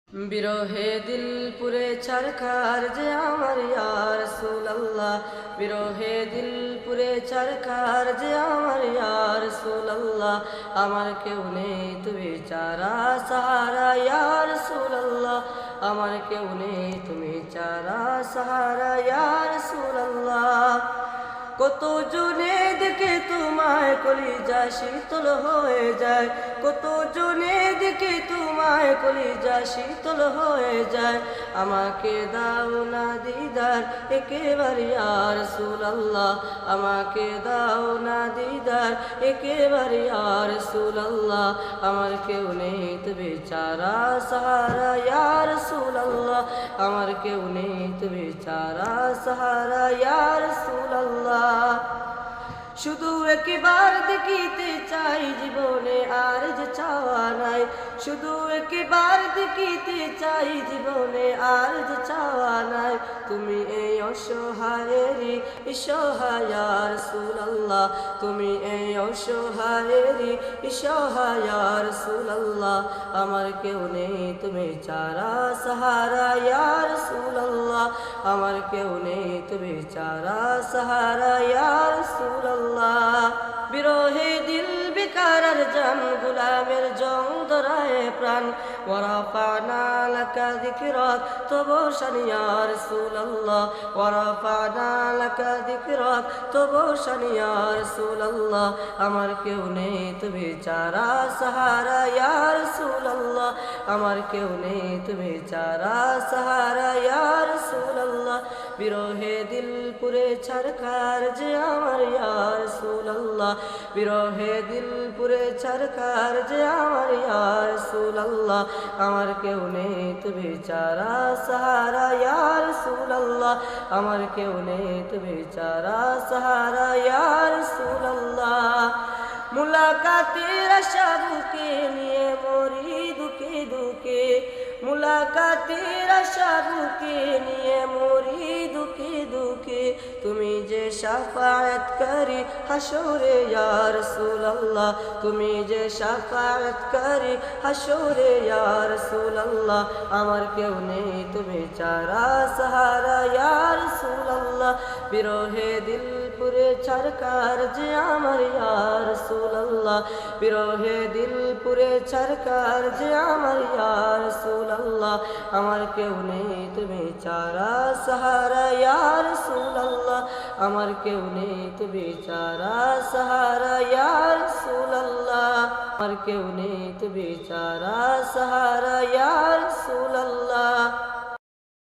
বিরহে দিল পুরে ছারখার যে আমার ইয়া রাসূলুল্লাহ, বিরহে দিল পুরে ছারখার যে আমার ইয়া রাসূলুল্লাহ। আমার কেউ নেই তুমি চারা সাহারা ইয়া রাসূলুল্লাহ, আমার কেউ নেই তুমি চারা সাহারা ইয়া রাসূলুল্লাহ। কত জনে দেখে তোমায় কলিজা শীতল হয়ে যায়, কত জনে দেখে তোমায় কলিজা শীতল হয়ে যায়। আমাকে দাও না দিদার একেবারে ইয়া রাসূলুল্লাহ, আমাকে দাও না দিদার একেবারে ইয়া রাসূলুল্লাহ। আমার কেউ নেই তো বেচারা সাহারা ইয়া রাসূলুল্লাহ, আমার কেউ নেই তো বেচারা সাহারা ইয়া রাসূলুল্লাহ। শুধু একবার দেখিতে চাই জীবনে আর যে চাওয়া নাই, শুধু একবার দেখিতে চাই জীবনে আর যে চাওয়া নাই। তুমি এই অসহায়েরই সহায় ইয়া রাসূলুল্লাহ, তুমি এই অসহায়েরই সহায় ইয়া রাসূলুল্লাহ। আমার কেউ নেই তুমি চারা সাহারা ইয়া রাসূলুল্লাহ, আমার কেউ নেই তুমি চারা সাহারা ইয়া রাসূলুল্লাহ। বিরহে দিল বেকারার জান গোলামের জং ধরায় প্রাণ, ওয়ারাফানা লাকা যিকরাক তবু শান ইয়া রাসূলুল্লাহ, ওয়ারাফানা লাকা যিকরাক তবু শান ইয়া রাসূলুল্লাহ। আমার কেউ নেই তুমি চারা সাহারা ইয়া রাসূলুল্লাহ, আমার কেউ নেই তুমি চারা সাহারা ইয়া রাসূলুল্লাহ। বিরহে দিল পুরে ছারখার যে আমার ইয়া রাসূলুল্লাহ, বিরহে দিল পুরে ছারখার যে আমার ইয়া রাসূলুল্লাহ। আমার কেউ নেই তো বেচারা সাহারা ইয়া রাসূলুল্লাহ, আমার কেউ নেই তো বেচারা সাহারা ইয়া রাসূলুল্লাহ। মুলাকাতের আশা বুকে নিয়ে মরি দুঃখে দুঃখে, মুলাকাতের আশা বুকে নিয়ে মরি দুঃখে দুঃখে। তুমি যে শাফায়াতকারী হাসরে ইয়া রাসূলুল্লাহ, তুমি যে শাফায়াতকারী হাসরে ইয়া রাসূলুল্লাহ। আমার কেউ নেই তুমি চারা সাহারা ইয়া রাসূলুল্লাহ, বিরহে দিল পুরে ছারখার যে আমার ইয়া রাসূলুল্লাহ, বিরহে দিল পুরে ছারখার যে আমার ইয়া রাসূলুল্লাহ। আমার কেউ নেই তুমি চারা সাহারা ইয়া রাসূলুল্লাহ, আমার কেউ নেই তুমি চারা সাহারা ইয়া রাসূলুল্লাহ, আমার কেউ নেই তুমি চারা সাহারা ইয়া